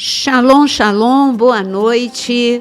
Shalom, shalom, boa noite.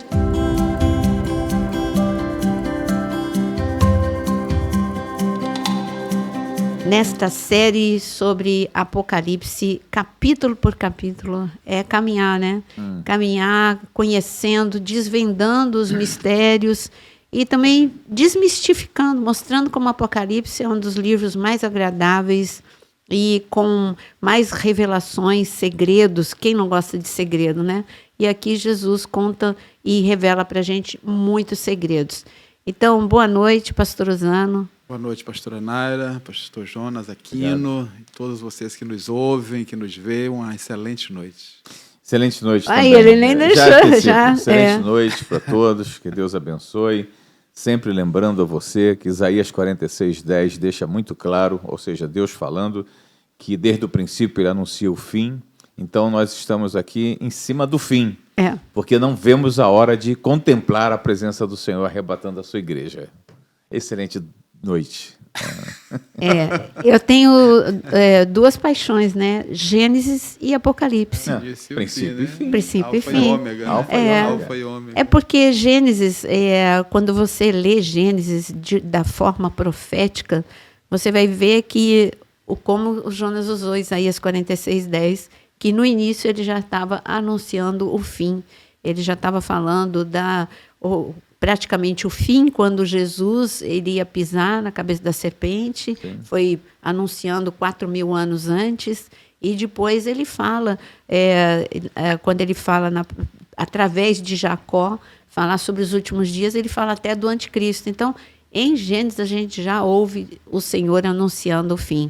Nesta série sobre Apocalipse, capítulo por capítulo, é caminhar, né? Caminhar, conhecendo, desvendando os mistérios e também desmistificando, mostrando como Apocalipse é um dos livros mais agradáveis e com mais revelações, segredos. Quem não gosta de segredo, né? E aqui Jesus conta e revela para a gente muitos segredos. Então, boa noite, pastor Osano. Boa noite, pastora Naira, pastor Jonas Aquino, e todos vocês que nos ouvem, que nos veem, uma excelente noite. Excelente noite Aí, também. ele nem deixou, já. Excelente noite para todos, que Deus abençoe. Sempre lembrando a você que Isaías 46:10 deixa muito claro, ou seja, Deus falando, que desde o princípio Ele anuncia o fim. Então nós estamos aqui em cima do fim, porque não vemos a hora de contemplar a presença do Senhor arrebatando a sua igreja. Excelente noite. Eu tenho duas paixões, né? Gênesis e Apocalipse. Princípio e fim. Princípio e Alfa fim. Alfa e ômega. É porque Gênesis, quando você lê Gênesis da forma profética, você vai ver que como o Jonas usou Isaías 46:10, que no início ele já estava anunciando o fim. Ele já estava falando praticamente o fim, quando Jesus iria pisar na cabeça da serpente. Sim. Foi anunciando 4.000 anos antes. E depois ele fala, quando ele fala através de Jacó, falar sobre os últimos dias, ele fala até do anticristo. Então, em Gênesis, a gente já ouve o Senhor anunciando o fim.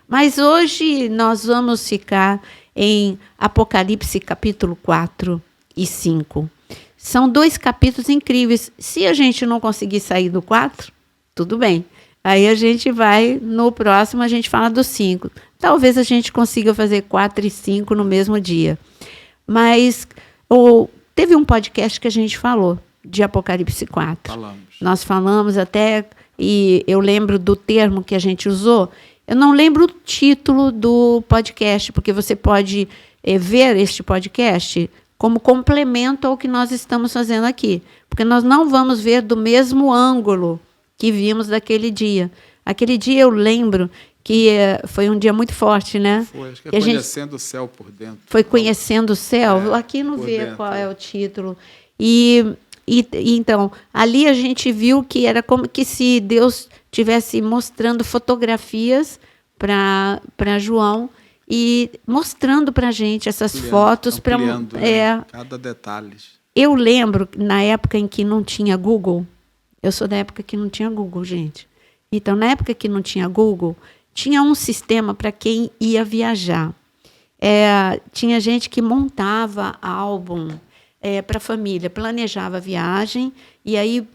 Mas hoje nós vamos ficar em Apocalipse capítulo 4 e 5. São dois capítulos incríveis. Se a gente não conseguir sair do 4, tudo bem. Aí a gente vai, no próximo a gente fala do 5. Talvez a gente consiga fazer 4 e 5 no mesmo dia. Mas teve um podcast que a gente falou de Apocalipse 4. Nós falamos até, e eu lembro do termo que a gente usou. Eu não lembro o título do podcast, porque você pode ver este podcast como complemento ao que nós estamos fazendo aqui. Porque nós não vamos ver do mesmo ângulo que vimos daquele dia. Aquele dia eu lembro que foi um dia muito forte, né? Foi, acho que é Conhecendo o Céu por Dentro. Foi Conhecendo o Céu. Aqui não vê dentro. Qual é o título. E então, ali a gente viu que era como que se Deus estivesse mostrando fotografias para João e mostrando para a gente essas fotos. Cada detalhe. Eu lembro, na época em que não tinha Google, eu sou da época que não tinha Google, gente. Então, na época que não tinha Google, tinha um sistema para quem ia viajar. Tinha gente que montava álbum para a família, planejava a viagem e aí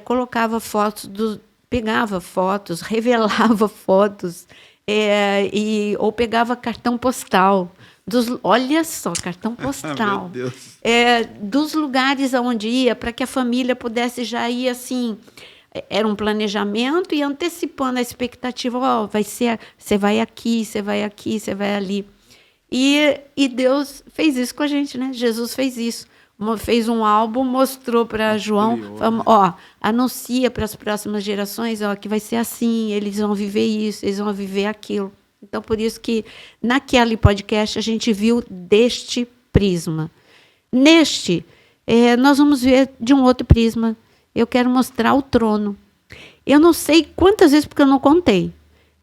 colocava fotos, pegava fotos, revelava fotos, ou pegava cartão postal. Olha só, cartão postal. Meu Deus. Dos lugares aonde ia, para que a família pudesse já ir assim. Era um planejamento e antecipando a expectativa. Você vai aqui, você vai aqui, você vai ali. E Deus fez isso com a gente, né? Jesus fez isso. Fez um álbum, mostrou para João, falou, anuncia para as próximas gerações, que vai ser assim, eles vão viver isso, eles vão viver aquilo. Então, por isso que naquele podcast a gente viu deste prisma. Neste, nós vamos ver de um outro prisma. Eu quero mostrar o trono. Eu não sei quantas vezes, porque eu não contei,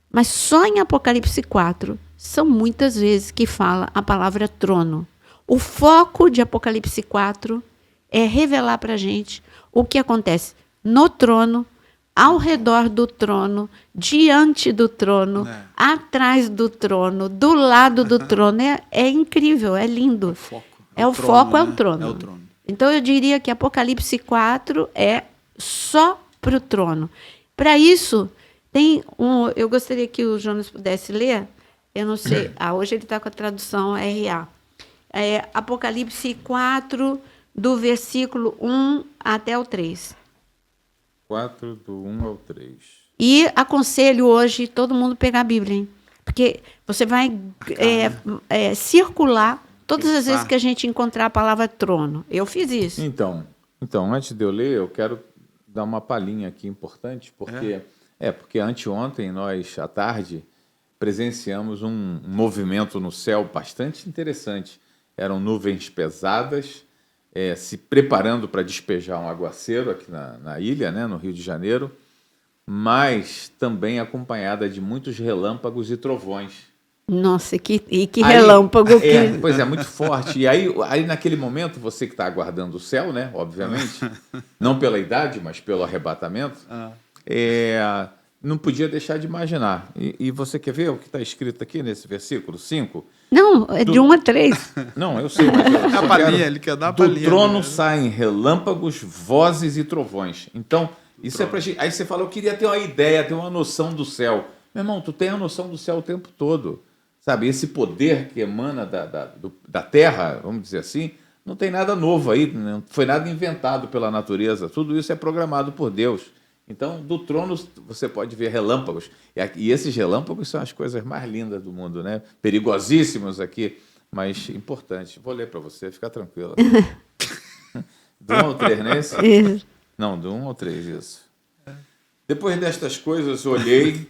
mas só em Apocalipse 4 são muitas vezes que fala a palavra trono. O foco de Apocalipse 4 é revelar para a gente o que acontece no trono, ao redor do trono, diante do trono, atrás do trono, do lado do trono. É incrível, é lindo. O foco é o trono. Então, eu diria que Apocalipse 4 é só para o trono. Para isso, eu gostaria que o Jonas pudesse ler. Eu não sei. Hoje ele está com a tradução RA. Apocalipse 4, do versículo 1 até o 3. 4, do 1 ao 3. E aconselho hoje todo mundo pegar a Bíblia, hein? Porque você vai circular Todas as vezes que a gente encontrar a palavra trono. Eu fiz isso. Então, antes de eu ler, eu quero dar uma palhinha aqui importante, porque anteontem nós, à tarde, presenciamos um movimento no céu bastante interessante. Eram nuvens pesadas, se preparando para despejar um aguaceiro aqui na ilha, né, no Rio de Janeiro, mas também acompanhada de muitos relâmpagos e trovões. Nossa, que relâmpago. Pois é, muito forte. E aí naquele momento, você que está aguardando o céu, né, obviamente, não pela idade, mas pelo arrebatamento, não podia deixar de imaginar. E você quer ver o que está escrito aqui nesse versículo 5? Não, é de 1 a 3. Não, eu sei, mas a palhinha, ele quer dar a palhinha. Do trono saem relâmpagos, vozes e trovões. Então, isso é pra gente. Aí você fala, eu queria ter uma ideia, ter uma noção do céu. Meu irmão, tu tem a noção do céu o tempo todo. Sabe, esse poder que emana da terra, vamos dizer assim, não tem nada novo aí, não foi nada inventado pela natureza. Tudo isso é programado por Deus. Então, do trono você pode ver relâmpagos. E esses relâmpagos são as coisas mais lindas do mundo, né? Perigosíssimos aqui, mas importantes. Vou ler para você, fica tranquila. Do 1 ao 3, não é isso? Isso. Não, do 1 ao 3, isso. Depois destas coisas, olhei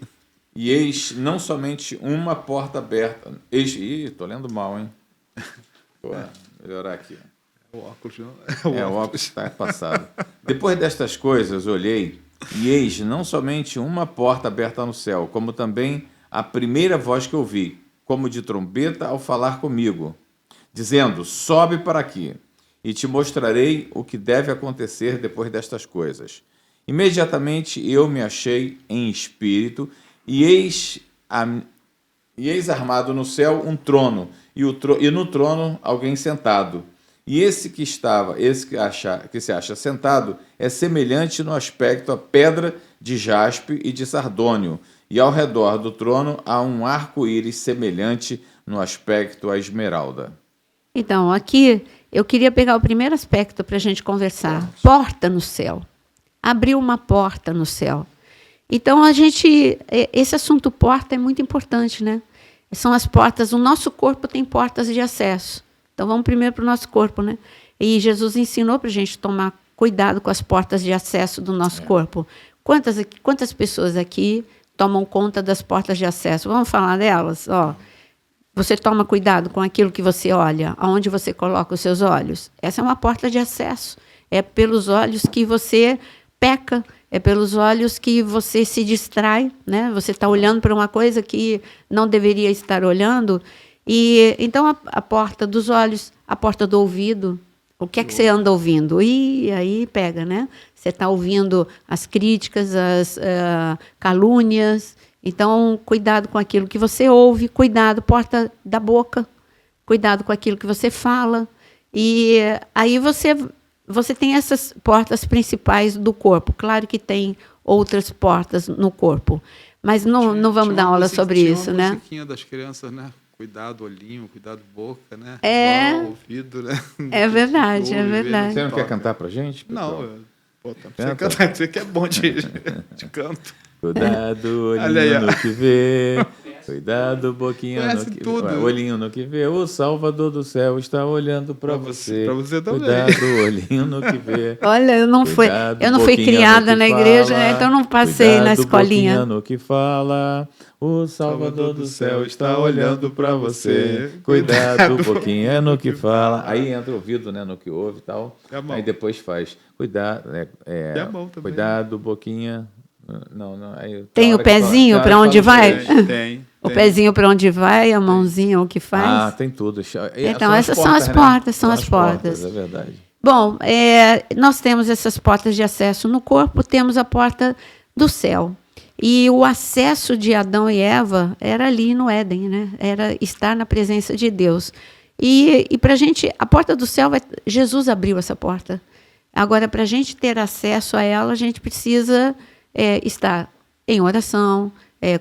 e eis não somente uma porta aberta. Estou lendo mal, hein? Vou melhorar aqui. O óculos. O óculos está passado. Depois destas coisas, olhei e eis não somente uma porta aberta no céu, como também a primeira voz que ouvi, como de trombeta ao falar comigo, dizendo, sobe para aqui, e te mostrarei o que deve acontecer depois destas coisas. Imediatamente eu me achei em espírito, e eis armado no céu um trono, e no trono alguém sentado. E esse que se acha sentado é semelhante no aspecto a pedra de jaspe e de sardônio, e ao redor do trono há um arco-íris semelhante no aspecto a esmeralda. Então, aqui eu queria pegar o primeiro aspecto para a gente conversar. Porta no céu. Abriu uma porta no céu. Então, esse assunto porta é muito importante, né? São as portas, o nosso corpo tem portas de acesso. Então, vamos primeiro para o nosso corpo, né? E Jesus ensinou para a gente tomar cuidado com as portas de acesso do nosso corpo. Quantas pessoas aqui tomam conta das portas de acesso? Vamos falar delas? Você toma cuidado com aquilo que você olha, aonde você coloca os seus olhos. Essa é uma porta de acesso. É pelos olhos que você peca, é pelos olhos que você se distrai, né? Você está olhando para uma coisa que não deveria estar olhando. E então a porta dos olhos, a porta do ouvido, o que é que você anda ouvindo? E aí pega, né? Você está ouvindo as críticas, as calúnias. Então, cuidado com aquilo que você ouve, cuidado, porta da boca, cuidado com aquilo que você fala. E aí você tem essas portas principais do corpo. Claro que tem outras portas no corpo, mas não vamos dar aula sobre isso, né? Tinha uma musiquinha das crianças, né? Cuidado olhinho, cuidado boca, né? Ouvido, né? É verdade, é verdade. Você não quer cantar pra gente? Pessoal? Não, você cantar, você que é bom de canto. Cuidado, olhinho no que vê. Cuidado, boquinha no que vê. Olhinho no que vê. O Salvador do céu está olhando para você. Para você também. Cuidado, olhinho no que vê. Olha, eu não fui criada na igreja, né? Então não passei na escolinha. Cuidado, no que fala. O Salvador do céu está olhando para você. Cuidado, boquinha no que fala. Aí entra o ouvido, né, no que ouve e tal. Aí depois faz. Cuidado, cuidado, boquinha. Não, aí, tem o pezinho para onde vai? Tem. O pezinho para onde vai, a mãozinha o que faz? Tem tudo. Então, essas são as portas, são as portas. É verdade. Bom, nós temos essas portas de acesso no corpo, temos a porta do céu. E o acesso de Adão e Eva era ali no Éden, né? Era estar na presença de Deus. E para a gente, a porta do céu, Jesus abriu essa porta. Agora, para a gente ter acesso a ela, a gente precisa estar em oração.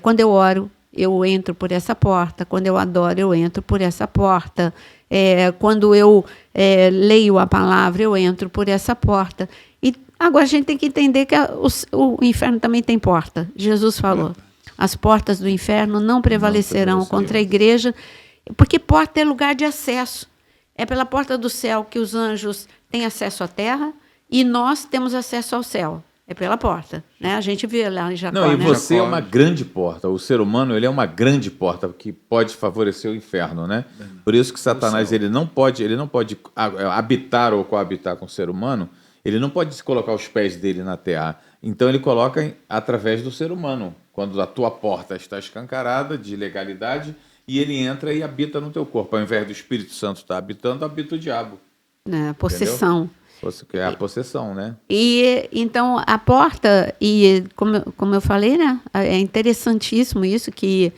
Quando eu oro, eu entro por essa porta. Quando eu adoro, eu entro por essa porta. Quando eu leio a palavra, eu entro por essa porta. E agora a gente tem que entender que o inferno também tem porta. Jesus falou, as portas do inferno não prevalecerão contra a igreja, porque porta é lugar de acesso. É pela porta do céu que os anjos têm acesso à terra e nós temos acesso ao céu. É pela porta, né? A gente vê lá em Jacó, Não, e né? você é uma grande porta. O ser humano, ele é uma grande porta que pode favorecer o inferno, né? Por isso que Satanás, ele não pode habitar ou coabitar com o ser humano, ele não pode colocar os pés dele na terra. Então ele coloca através do ser humano. Quando a tua porta está escancarada de ilegalidade, e ele entra e habita no teu corpo. Ao invés do Espírito Santo estar habitando, habita o diabo. É, possessão. Que é a possessão, né? E então a porta, e como eu falei, né? É interessantíssimo isso, que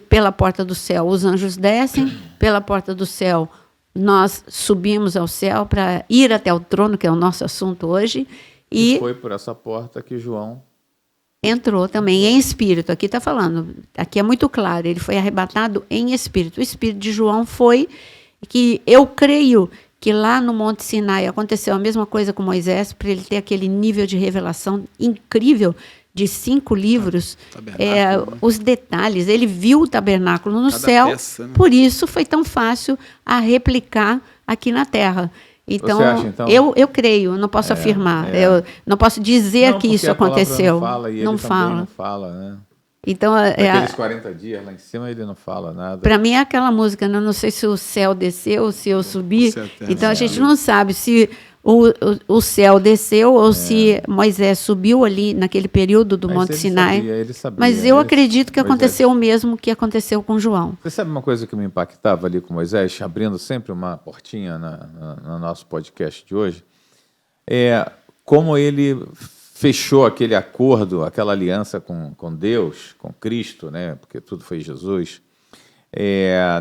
pela porta do céu os anjos descem, pela porta do céu nós subimos ao céu para ir até o trono, que é o nosso assunto hoje. E foi por essa porta que João entrou também em espírito. Aqui está falando, aqui é muito claro, ele foi arrebatado em espírito. O espírito de João foi que eu creio que lá no Monte Sinai aconteceu a mesma coisa com Moisés, para ele ter aquele nível de revelação incrível de 5 livros, os detalhes. Ele viu o tabernáculo no céu, peça, né? Por isso foi tão fácil a replicar aqui na Terra. Então, acha, então? Eu creio, não posso afirmar, eu não posso dizer que isso aconteceu. Não fala, e ele não fala, né? Então, aqueles 40 dias lá em cima ele não fala nada. Para mim é aquela música, né? Não sei se o céu desceu, se eu subi. Então a gente não sabe se o céu desceu ou se Moisés subiu ali naquele período do Monte Sinai. Ele sabia, mas eu acredito que aconteceu o mesmo que aconteceu com João. Você sabe uma coisa que me impactava ali com Moisés, abrindo sempre uma portinha no nosso podcast de hoje? É como ele fechou aquele acordo, aquela aliança com Deus, com Cristo, né? Porque tudo foi Jesus,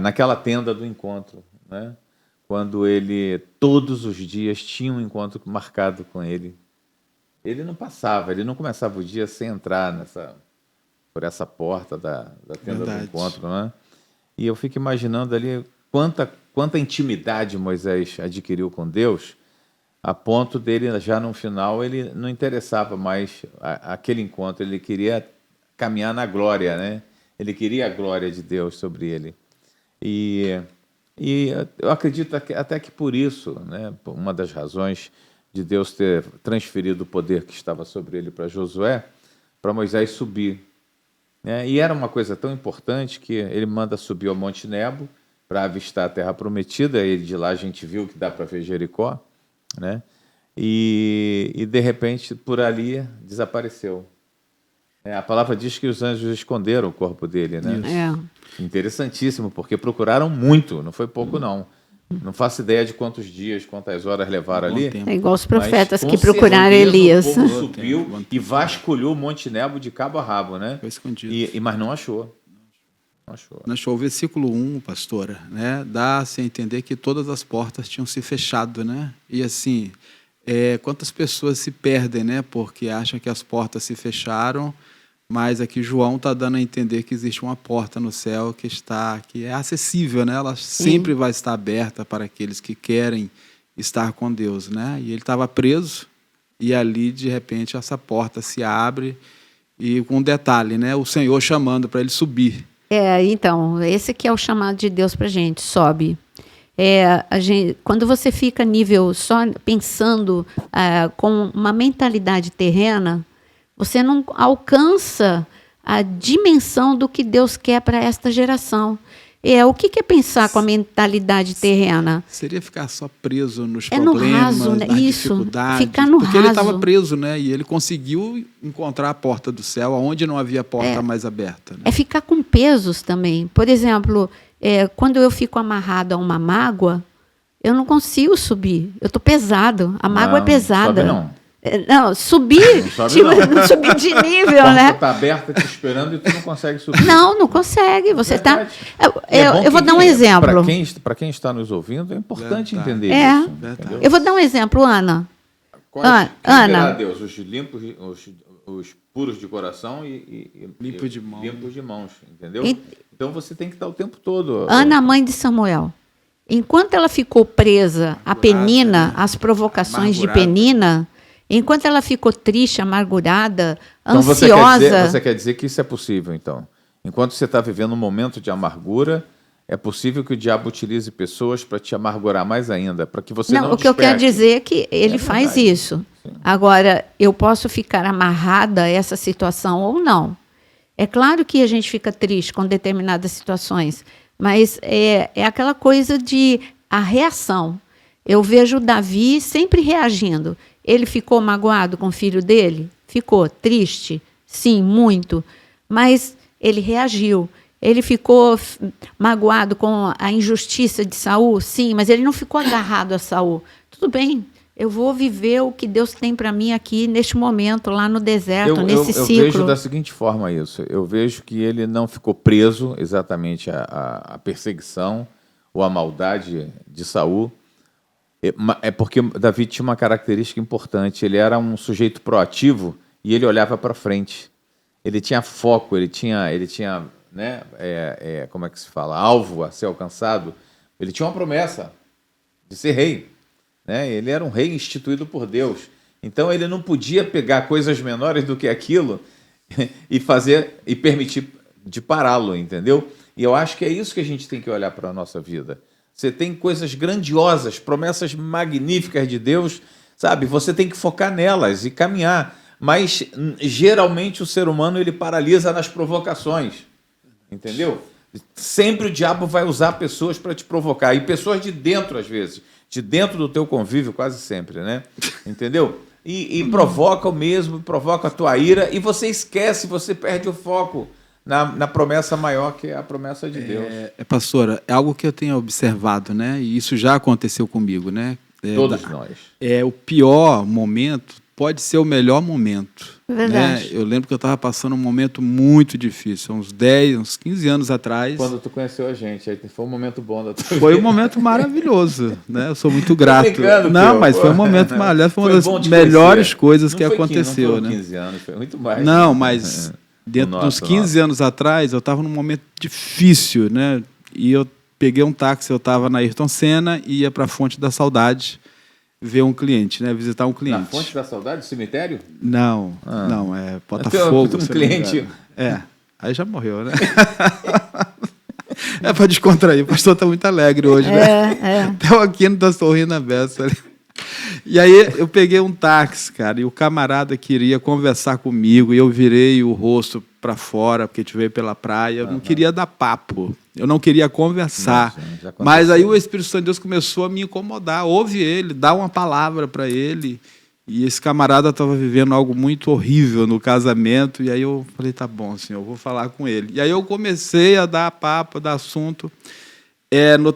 naquela tenda do encontro, né? Quando ele, todos os dias, tinha um encontro marcado com ele. Ele não passava, ele não começava o dia sem entrar por essa porta da tenda do encontro, né? E eu fico imaginando ali quanta intimidade Moisés adquiriu com Deus, a ponto dele, já no final, ele não interessava mais aquele encontro, ele queria caminhar na glória, né? Ele queria a glória de Deus sobre ele. E eu acredito até que por isso, né, uma das razões de Deus ter transferido o poder que estava sobre ele para Josué, para Moisés subir. Né? E era uma coisa tão importante que ele manda subir ao Monte Nebo para avistar a Terra Prometida, e de lá a gente viu que dá para ver Jericó, né? E de repente, por ali, desapareceu. A palavra diz que os anjos esconderam o corpo dele, né? Interessantíssimo, porque procuraram muito, não foi pouco não. Não faço ideia de quantos dias, quantas horas levaram ali. É igual os profetas que procuraram Elias. O povo subiu e vasculhou o Monte Nebo de cabo a rabo, né? Foi escondido. Mas não achou. Não achou. O versículo 1, pastora, né, dá-se a entender que todas as portas tinham se fechado, né? E assim, quantas pessoas se perdem, né? Porque acham que as portas se fecharam, mas aqui João está dando a entender que existe uma porta no céu que é acessível, né? Ela sempre vai estar aberta para aqueles que querem estar com Deus, né? E ele estava preso e ali, de repente, essa porta se abre e com um detalhe, né? O Senhor chamando para ele subir. Então, esse que é o chamado de Deus para a gente, sobe. Quando você fica nível só pensando com uma mentalidade terrena, você não alcança a dimensão do que Deus quer para esta geração. O que é pensar com a mentalidade terrena? Seria ficar só preso nos problemas, no raso, né? nas Isso, dificuldades. ficar no porque raso. Ele estava preso, né? E ele conseguiu encontrar a porta do céu, onde não havia porta mais aberta. Né? É ficar com pesos também. Por exemplo, quando eu fico amarrado a uma mágoa, eu não consigo subir. Eu estou pesado. A mágoa é pesada. Sobe não. Não, subir, não subir de nível, né? Está aberta te esperando e tu não consegue subir. Não consegue. Você está. Eu vou dar um exemplo. Para quem está nos ouvindo, é importante entender isso. Eu vou dar um exemplo, Ana. Ana. Deus, os limpos, os puros de coração e limpos de mãos, entendeu? Então você tem que estar o tempo todo. Ana, mãe de Samuel. Enquanto ela ficou presa a Penina, às provocações de Penina. Enquanto ela ficou triste, amargurada, ansiosa... Você quer dizer que isso é possível, então? Enquanto você está vivendo um momento de amargura, é possível que o diabo utilize pessoas para te amargurar mais ainda, para que você não o que eu quero desperte. dizer é que ele faz verdade. isso. Agora, eu posso ficar amarrada a essa situação ou não. É claro que a gente fica triste com determinadas situações, mas é aquela coisa de a reação. Eu vejo o Davi sempre reagindo. Ele ficou magoado com o filho dele? Ficou triste? Sim, muito. Mas ele reagiu. Ele ficou magoado com a injustiça de Saul? Sim, mas ele não ficou agarrado a Saul. Tudo bem, eu vou viver o que Deus tem para mim aqui, neste momento, lá no deserto, nesse eu ciclo. vejo da seguinte forma isso. Eu vejo que ele não ficou preso exatamente à perseguição ou à maldade de Saul. É porque Davi tinha uma característica importante. Ele era um sujeito proativo e ele olhava para frente. Ele tinha foco, ele tinha né, como é que se fala? Alvo a ser alcançado. Ele tinha uma promessa de ser rei. Né? Ele era um rei instituído por Deus. Então ele não podia pegar coisas menores do que aquilo e fazer e permitir de pará-lo, entendeu? E eu acho que é isso que a gente tem que olhar para a nossa vida. Você tem coisas grandiosas, promessas magníficas de Deus, sabe? Você tem que focar nelas e caminhar. Mas geralmente o ser humano ele paralisa nas provocações, entendeu? Sempre o diabo vai usar pessoas para te provocar, e pessoas de dentro às vezes, de dentro do teu convívio quase sempre, né? Entendeu? E provoca o mesmo, provoca a tua ira, e você esquece, você perde o foco na promessa maior, que é a promessa de Deus. Pastora, é algo que eu tenho observado, né? E isso já aconteceu comigo, né? Todos nós. O pior momento pode ser o melhor momento. Verdade. Né? Eu lembro que eu estava passando um momento muito difícil, uns 15 anos atrás. Quando tu conheceu a gente, aí foi um momento bom da tua vida. Foi um momento maravilhoso, né? Eu sou muito grato. Não, Pô, mas foi um momento maravilhoso, foi uma das melhores coisas que aconteceu, não né? 15 anos, foi muito mais. Não, mas dentro dos 15 anos atrás, eu estava num momento difícil, né? E eu peguei um táxi, eu estava na Ayrton Senna e ia para a Fonte da Saudade ver um cliente, né? Visitar um cliente. Na Fonte da Saudade, cemitério? Não, não, é Botafogo. Um cliente. Aí já morreu, né? É para descontrair, o pastor está muito alegre hoje, né? Até o Aquino está sorrindo a beça ali. E aí eu peguei um táxi, cara, e o camarada queria conversar comigo, e eu virei o rosto para fora, porque a gente veio pela praia, eu não queria dar papo, eu não queria conversar. Mas aí o Espírito Santo de Deus começou a me incomodar, ouve ele, dá uma palavra para ele, e esse camarada estava vivendo algo muito horrível no casamento, e aí eu falei, tá bom, senhor, eu vou falar com ele. E aí eu comecei a dar papo, dar assunto.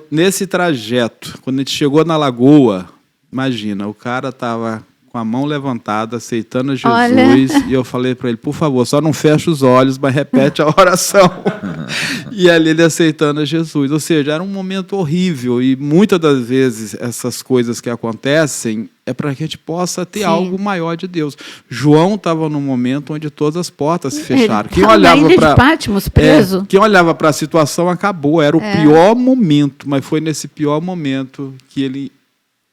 Nesse trajeto, quando a gente chegou na Lagoa, imagina, o cara estava com a mão levantada, aceitando Jesus, olha. E eu falei para ele, por favor, só não fecha os olhos, mas repete a oração. E ali ele aceitando a Jesus. Ou seja, era um momento horrível, e muitas das vezes essas coisas que acontecem é para que a gente possa ter algo maior de Deus. João estava num momento onde todas as portas se fecharam. Quem olhava para Patmos, preso. Quem olhava para a situação acabou, era o pior momento, mas foi nesse pior momento que ele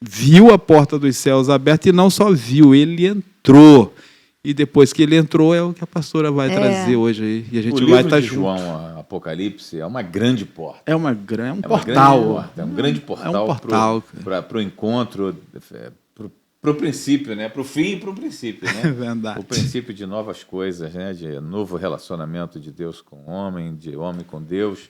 viu a porta dos céus aberta, e não só viu, ele entrou. E depois que ele entrou, é o que a pastora vai trazer hoje aí. E a gente vai estar junto. O livro de João, Apocalipse, é uma grande porta. É um portal. É um grande portal para o encontro, para o princípio, né? Para o fim e para o princípio. Né? É verdade. O princípio de novas coisas, né? De novo relacionamento de Deus com o homem, de homem com Deus,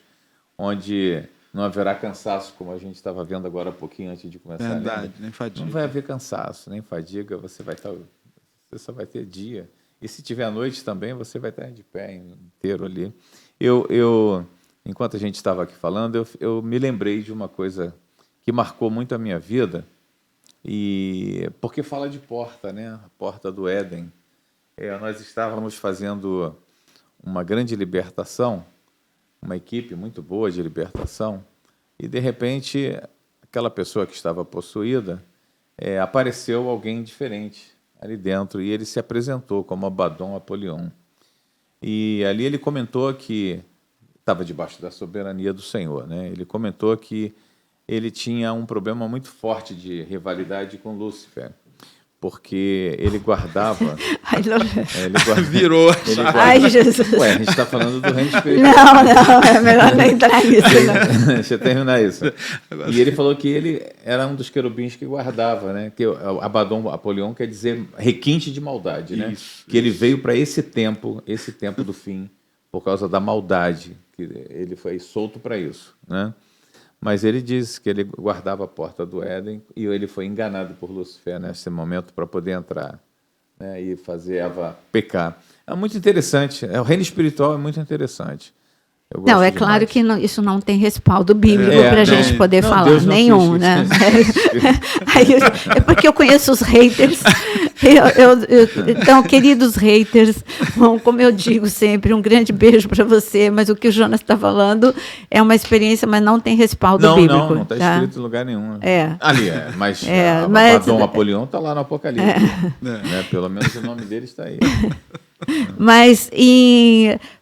onde não haverá cansaço, como a gente estava vendo agora há pouquinho antes de começar. Verdade, nem fadiga. Não vai haver cansaço, nem fadiga, você só vai ter dia. E se tiver noite também, você vai estar de pé inteiro ali. Enquanto a gente estava aqui falando, eu me lembrei de uma coisa que marcou muito a minha vida, porque fala de porta, né? A porta do Éden. Nós estávamos fazendo uma grande libertação, uma equipe muito boa de libertação, e de repente aquela pessoa que estava possuída, apareceu alguém diferente ali dentro, e ele se apresentou como Abaddon Apolion. E ali ele comentou que estava debaixo da soberania do Senhor, né? Ele comentou que ele tinha um problema muito forte de rivalidade com Lúcifer, porque ele guardava... Ai, Virou. Ai, Jesus. Ué, a gente está falando do reino espiritual. Não, é melhor não entrar nisso. Não. Deixa eu terminar isso. E ele falou que ele era um dos querubins que guardava, né? Que Abaddon, Apolion, quer dizer requinte de maldade, né? Isso, que ele veio para esse tempo do fim, por causa da maldade, que ele foi solto para isso, né? Mas ele diz que ele guardava a porta do Éden e ele foi enganado por Lúcifer nesse momento para poder entrar, né, e fazer Eva pecar. É muito interessante. O reino espiritual é muito interessante. Eu gosto Não, é demais. claro que isso não tem respaldo bíblico para a gente poder falar. Deus não Nenhum, fez né? isso. Aí, é porque eu conheço os haters. Então, queridos haters, bom, como eu digo sempre, um grande beijo para você, mas o que o Jonas está falando é uma experiência, mas não tem respaldo bíblico. Não está escrito em lugar nenhum. É. Ali, mas Abaddon, Apolion está lá no Apocalipse. Né? Pelo menos o nome dele está aí. Mas,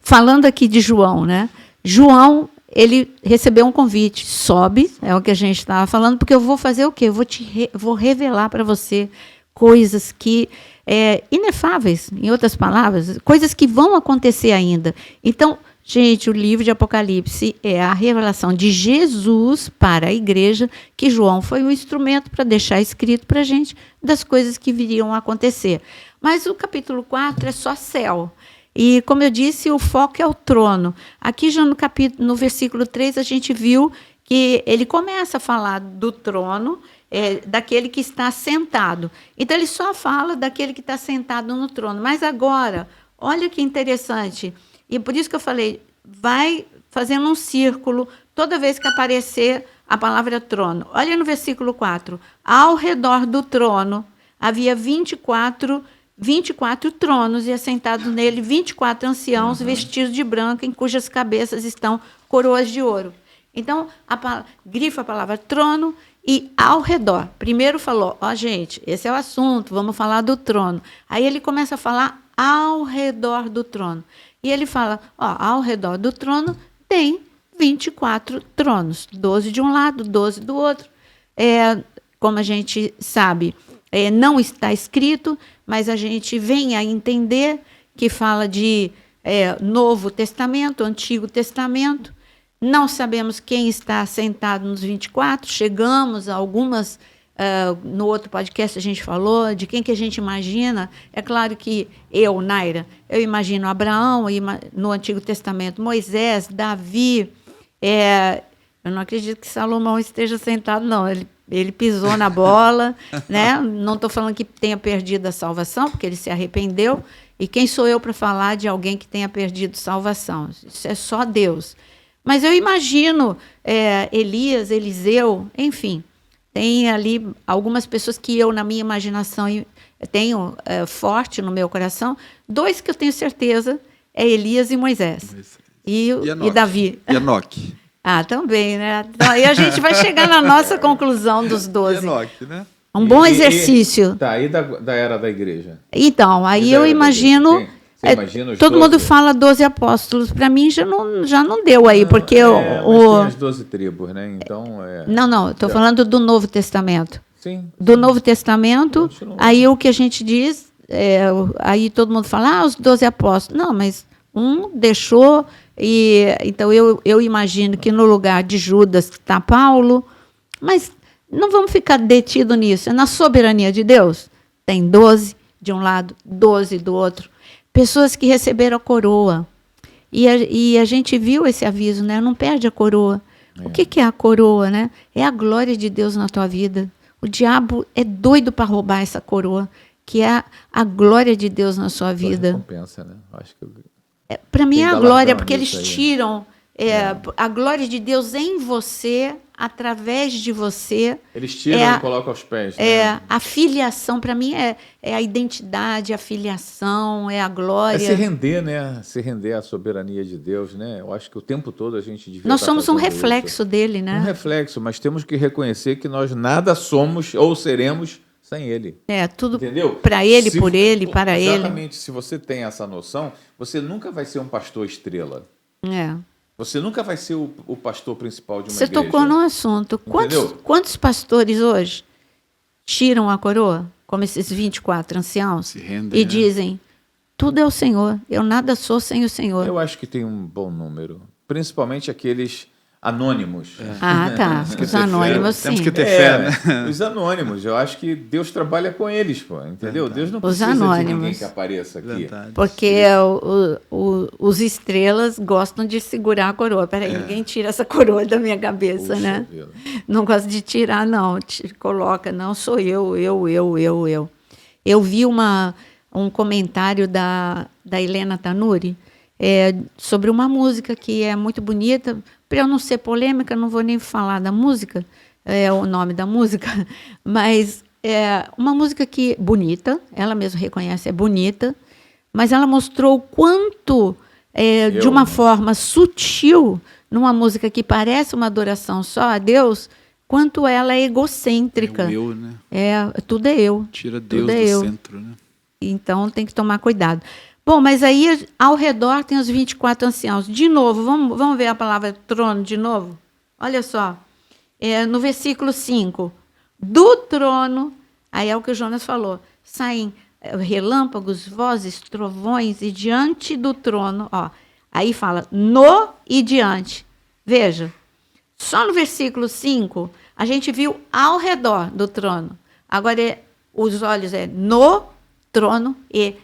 falando aqui de João, né? João, ele recebeu um convite, sobe, é o que a gente estava falando, porque eu vou fazer o quê? Eu vou revelar para você coisas que inefáveis, em outras palavras, coisas que vão acontecer ainda. Então, gente, o livro de Apocalipse é a revelação de Jesus para a igreja, que João foi um instrumento para deixar escrito para a gente das coisas que viriam a acontecer. Mas o capítulo 4 é só céu. E, como eu disse, o foco é o trono. Aqui, já no versículo 3, a gente viu que ele começa a falar do trono, daquele que está sentado. Então, ele só fala daquele que está sentado no trono. Mas agora, olha que interessante. E por isso que eu falei, vai fazendo um círculo toda vez que aparecer a palavra trono. Olha no versículo 4. Ao redor do trono havia 24 tronos e assentados nele 24 anciãos vestidos de branco, em cujas cabeças estão coroas de ouro. Então, grifa a palavra trono e ao redor. Primeiro falou, gente, esse é o assunto, vamos falar do trono. Aí ele começa a falar ao redor do trono. E ele fala, ao redor do trono tem 24 tronos, 12 de um lado, 12 do outro. Como a gente sabe, não está escrito, mas a gente vem a entender que fala de Novo Testamento, Antigo Testamento. Não sabemos quem está sentado nos 24, chegamos a algumas, no outro podcast a gente falou de quem que a gente imagina. É claro que Naira, eu imagino Abraão, no Antigo Testamento, Moisés, Davi. Eu não acredito que Salomão esteja sentado, não. Ele pisou na bola, né? Não estou falando que tenha perdido a salvação, porque ele se arrependeu. E quem sou eu para falar de alguém que tenha perdido salvação? Isso é só Deus. Mas eu imagino Elias, Eliseu, enfim, tem ali algumas pessoas que eu, na minha imaginação, tenho forte no meu coração. Dois que eu tenho certeza é Elias e Moisés. E Davi. E Enoque. Também, né? Então, aí a gente vai chegar na nossa conclusão dos 12. Enoque, né? Um bom exercício. E da era da igreja? Então, aí eu imagino... todo mundo fala 12 apóstolos. Para mim já não deu aí, porque tem as 12 tribos, né? Então, Não, estou falando do Novo Testamento. Sim. Do Novo Testamento, aí o que a gente diz, aí todo mundo fala, os 12 apóstolos. Não, mas um deixou... Então, eu imagino que no lugar de Judas está Paulo, mas não vamos ficar detidos nisso. É na soberania de Deus. Tem 12 de um lado, 12 do outro. Pessoas que receberam a coroa. E a gente viu esse aviso, né? Não perde a coroa. O que é a coroa, né? É a glória de Deus na tua vida. O diabo é doido para roubar essa coroa, que é a glória de Deus na sua vida. Recompensa, né? Acho que para mim é a glória, porque eles tiram a glória de Deus em você, através de você. Eles tiram e colocam aos pés. Né? A filiação, para mim, é a identidade, a filiação, é a glória. É se render, né? Se render à soberania de Deus, né? Eu acho que o tempo todo a gente devia Nós somos um reflexo dele, né? Um reflexo, mas temos que reconhecer que nós nada somos ou seremos sem ele. Tudo entendeu? Para ele, por ele, para exatamente, ele. Exatamente. Se você tem essa noção, você nunca vai ser um pastor estrela. Você nunca vai ser o pastor principal de uma igreja. Você tocou num assunto. Quantos pastores hoje tiram a coroa? como esses 24 anciãos, Se rendem, e dizem, tudo é o Senhor, eu nada sou sem o Senhor. Eu acho que tem um bom número, principalmente aqueles anônimos. Ah, tá. Os anônimos, sim. Temos que ter fé, né? Os anônimos, eu acho que Deus trabalha com eles, pô, entendeu? Verdade. Deus não Os precisa de anônimos. ninguém que apareça aqui. Verdade. Porque os estrelas gostam de segurar a coroa. Peraí, ninguém tira essa coroa da minha cabeça, Puxa né? vida. Não gosto de tirar, não. Coloca, não, sou eu. Eu vi um comentário da Helena Tanuri sobre uma música que é muito bonita. Para eu não ser polêmica, não vou nem falar da música, o nome da música, mas é uma música que bonita, ela mesma reconhece, é bonita, mas ela mostrou o quanto, de uma forma sutil, numa música que parece uma adoração só a Deus, quanto ela é egocêntrica. É o eu, né? Tudo é eu. Tira Deus tudo é do eu. centro, né? Então tem que tomar cuidado. Bom, mas aí ao redor tem os 24 anciãos. De novo, vamos ver a palavra trono de novo? Olha só, no versículo 5. Do trono, aí é o que o Jonas falou, saem relâmpagos, vozes, trovões, e diante do trono, ó, aí fala no e diante. Veja, só no versículo 5, a gente viu ao redor do trono. Agora, os olhos no trono e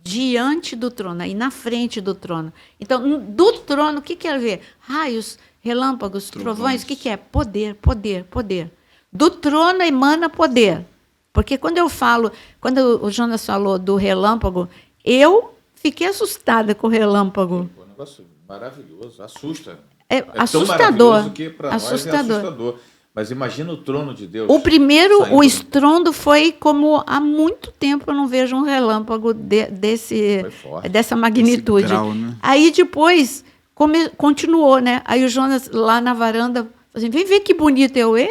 diante do trono, aí na frente do trono. Então, do trono, o que quer ver? Raios, relâmpagos, trovões, o que é? Poder, poder, poder. Do trono emana poder. Porque quando o Jonas falou do relâmpago, eu fiquei assustada com o relâmpago. É um negócio maravilhoso, assusta. É tão assustador. maravilhoso que para nós é assustador. Mas imagina o trono de Deus. O primeiro, saindo. o estrondo foi como há muito tempo eu não vejo um relâmpago dessa magnitude. Esse grau, né? Aí depois continuou, né? Aí o Jonas lá na varanda, assim, vem ver que bonito eu, hein?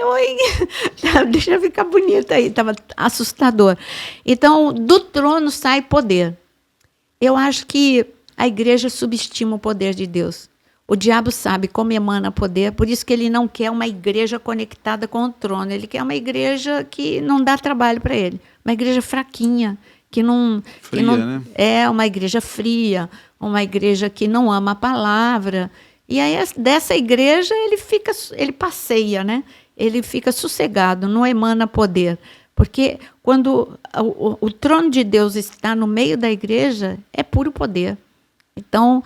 Deixa eu ficar bonita aí, estava assustador. Então, do trono sai poder. Eu acho que a igreja subestima o poder de Deus. O diabo sabe como emana poder, por isso que ele não quer uma igreja conectada com o trono. Ele quer uma igreja que não dá trabalho para ele. Uma igreja fraquinha, que não... Fria, né? É uma igreja fria, uma igreja que não ama a palavra. E aí, dessa igreja, ele passeia, né? Ele fica sossegado, não emana poder. Porque quando o trono de Deus está no meio da igreja, é puro poder. Então,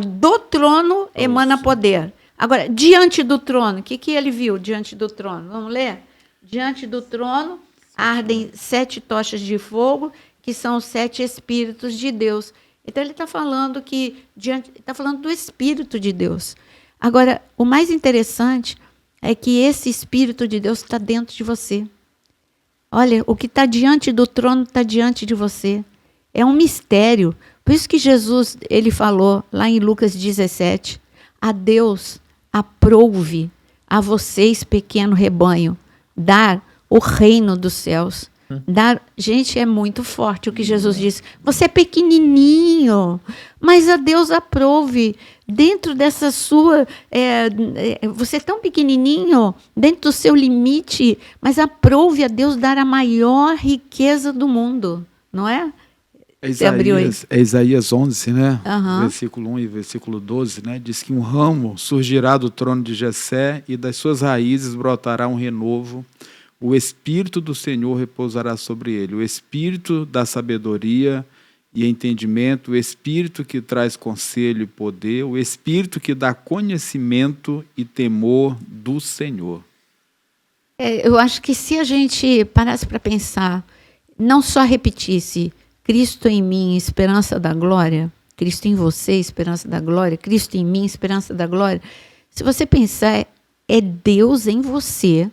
do trono emana poder. Agora, diante do trono, o que ele viu diante do trono? Vamos ler? Diante do trono ardem 7 tochas de fogo, que são os 7 Espíritos de Deus. Então, ele está falando está falando do Espírito de Deus. Agora, o mais interessante é que esse Espírito de Deus está dentro de você. Olha, o que está diante do trono está diante de você. É um mistério. Por isso que Jesus, ele falou lá em Lucas 17, a Deus aprouve a vocês, pequeno rebanho, dar o reino dos céus. Gente, é muito forte o que Jesus disse. Você é pequenininho, mas a Deus aprouve dentro dessa sua... você é tão pequenininho, dentro do seu limite, mas aprouve a Deus dar a maior riqueza do mundo, não é? Isaías 11, né? Uhum. Versículo 1 e versículo 12, né? Diz que um ramo surgirá do trono de Jessé e das suas raízes brotará um renovo. O Espírito do Senhor repousará sobre ele. O Espírito da sabedoria e entendimento, o Espírito que traz conselho e poder, o Espírito que dá conhecimento e temor do Senhor. Eu acho que se a gente parasse para pensar, não só repetisse Cristo em mim, esperança da glória, Cristo em você, esperança da glória, Cristo em mim, esperança da glória. Se você pensar, é Deus em você,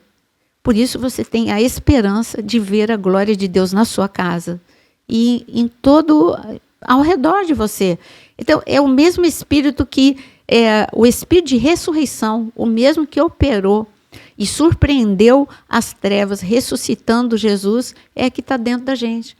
por isso você tem a esperança de ver a glória de Deus na sua casa e em todo, ao redor de você. Então, é o mesmo Espírito que, o Espírito de ressurreição, o mesmo que operou e surpreendeu as trevas, ressuscitando Jesus, é que está dentro da gente.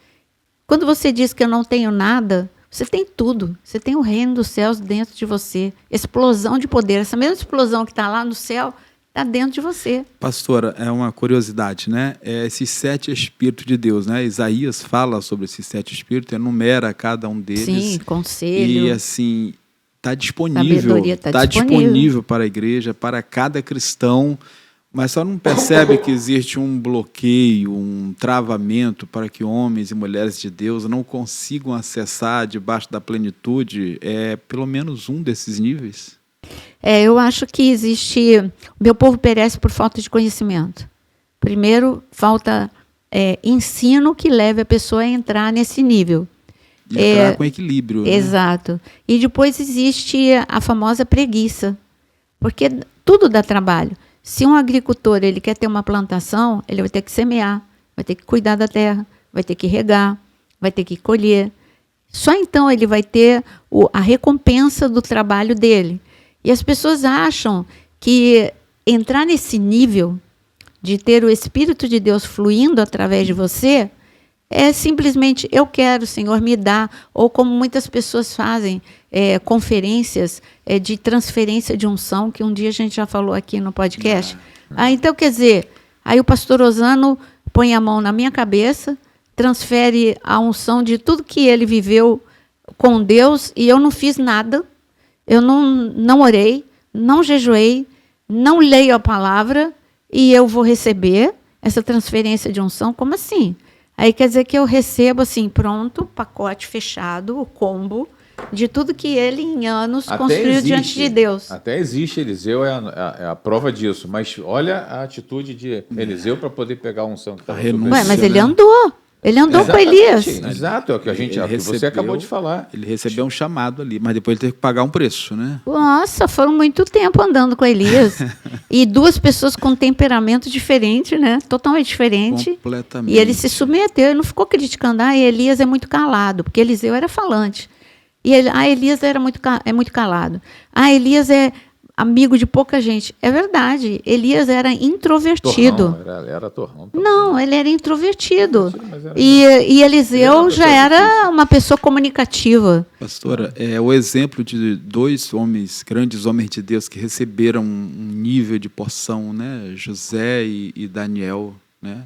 Quando você diz que eu não tenho nada, você tem tudo. Você tem o reino dos céus dentro de você. Explosão de poder. Essa mesma explosão que está lá no céu, está dentro de você. Pastora, é uma curiosidade, né? Esses 7 Espíritos de Deus, né? Isaías fala sobre esses 7 Espíritos, enumera cada um deles. Sim, conselho. E assim, está disponível, Tá disponível para a igreja, para cada cristão, mas só não percebe que existe um bloqueio, um travamento para que homens e mulheres de Deus não consigam acessar debaixo da plenitude pelo menos um desses níveis? Eu acho que existe... O meu povo perece por falta de conhecimento. Primeiro, falta ensino que leve a pessoa a entrar nesse nível. E entrar com equilíbrio. Né? Exato. E depois existe a famosa preguiça. Porque tudo dá trabalho. Se um agricultor ele quer ter uma plantação, ele vai ter que semear, vai ter que cuidar da terra, vai ter que regar, vai ter que colher. Só então ele vai ter a recompensa do trabalho dele. E as pessoas acham que entrar nesse nível de ter o Espírito de Deus fluindo através de você é simplesmente, eu quero, Senhor, me dá. Ou como muitas pessoas fazem, conferências de transferência de unção, que um dia a gente já falou aqui no podcast. Então, quer dizer, aí o pastor Osano põe a mão na minha cabeça, transfere a unção de tudo que ele viveu com Deus, e eu não fiz nada, eu não orei, não jejuei, não leio a palavra, e eu vou receber essa transferência de unção. Como assim? Aí quer dizer que eu recebo assim, pronto, pacote fechado, o combo de tudo que ele em anos construiu diante de Deus. Até existe, Eliseu é a prova disso, mas olha a atitude de Eliseu para poder pegar a unção que estava sobre ele. Mas ele andou. Ele andou com Elias. Exato, é o que você acabou de falar. Ele recebeu um chamado ali, mas depois ele teve que pagar um preço, né? Nossa, foram muito tempo andando com Elias. E 2 pessoas com temperamento diferente, né? Totalmente diferente. Completamente. E ele se submeteu, ele não ficou criticando. Elias é muito calado, porque Eliseu era falante. E Elias é muito calado. Elias é amigo de pouca gente. É verdade, Elias era introvertido. Era torrão. Não, ele era introvertido. E Eliseu já era uma pessoa comunicativa. Pastora, o exemplo de 2 homens, grandes homens de Deus, que receberam um nível de porção, né? José e Daniel, né?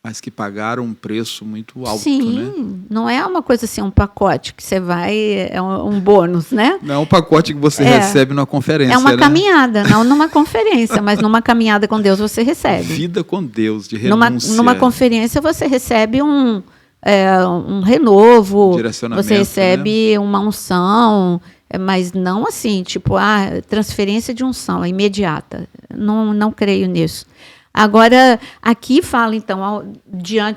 Mas que pagaram um preço muito alto. Sim, né? Não é uma coisa assim, um pacote que você vai, é um bônus, né? Não é um pacote que você recebe numa conferência. É uma caminhada, não numa conferência, mas numa caminhada com Deus você recebe. Vida com Deus, de renúncia. Numa conferência você recebe um renovo, você recebe, né? Uma unção, mas não assim, tipo, transferência de unção, imediata. Não creio nisso. Agora, aqui fala, então,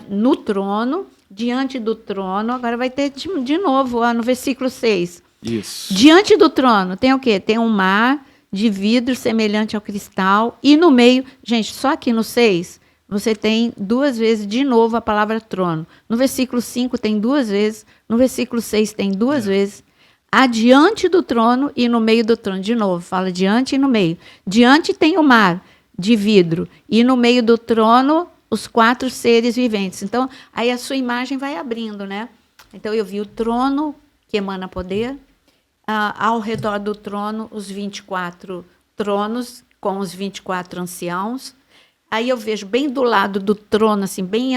no trono, diante do trono, agora vai ter de novo, no versículo 6. Isso. Diante do trono, tem o quê? Tem um mar de vidro semelhante ao cristal, e no meio, gente, só aqui no 6, você tem 2 vezes de novo a palavra trono. No versículo 5 tem 2 vezes, no versículo 6 tem 2 vezes. Adiante do trono e no meio do trono, de novo, fala diante e no meio. Diante tem o mar de vidro, e no meio do trono, os 4 seres viventes. Então, aí a sua imagem vai abrindo, né? Então, eu vi o trono, que emana poder, ao redor do trono, os 24 tronos, com os 24 anciãos. Aí eu vejo bem do lado do trono, assim, bem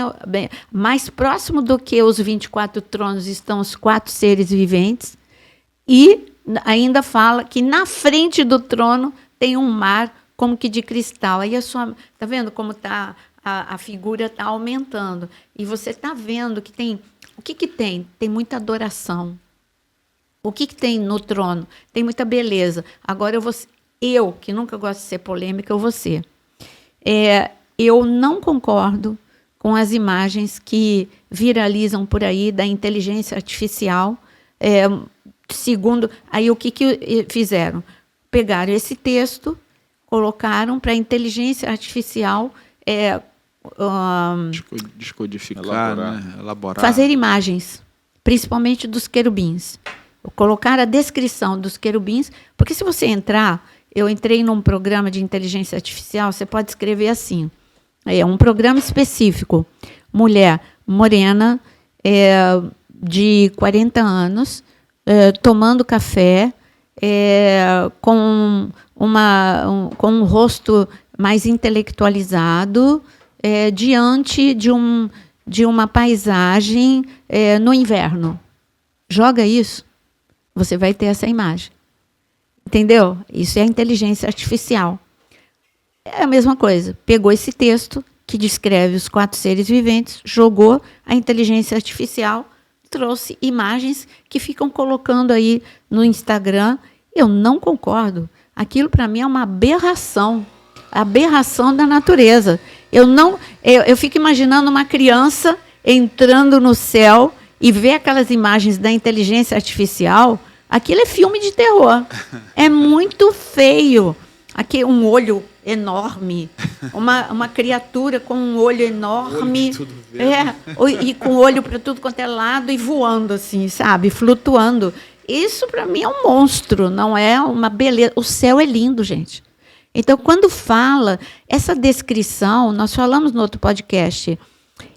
mais próximo do que os 24 tronos estão os 4 seres viventes, e ainda fala que na frente do trono tem um mar como que de cristal. Aí tá vendo como tá a figura está aumentando, e você está vendo que tem, o que tem? Tem muita adoração. O que tem no trono? Tem muita beleza. Agora eu que nunca gosto de ser polêmica, eu vou ser. Eu não concordo com as imagens que viralizam por aí da inteligência artificial. Segundo, aí o que fizeram? Pegaram esse texto, colocaram para a inteligência artificial descodificar, elaborar. Fazer imagens, principalmente dos querubins. Colocar a descrição dos querubins, porque se você eu entrei num programa de inteligência artificial, você pode escrever assim, um programa específico, mulher morena, de 40 anos, tomando café, com um rosto mais intelectualizado diante de uma paisagem no inverno. Joga isso, você vai ter essa imagem. Entendeu? Isso é a inteligência artificial. É a mesma coisa. Pegou esse texto que descreve os 4 seres viventes, jogou a inteligência artificial, trouxe imagens que ficam colocando aí no Instagram. Eu não concordo. Aquilo, para mim, é uma aberração. Aberração da natureza. Eu fico imaginando uma criança entrando no céu e ver aquelas imagens da inteligência artificial. Aquilo é filme de terror. É muito feio. Aqui um olho enorme, uma criatura com um olho enorme, e com o olho para tudo quanto é lado e voando assim, sabe, flutuando. Isso para mim é um monstro, não é uma beleza. O céu é lindo, gente. Então, quando fala essa descrição, nós falamos no outro podcast,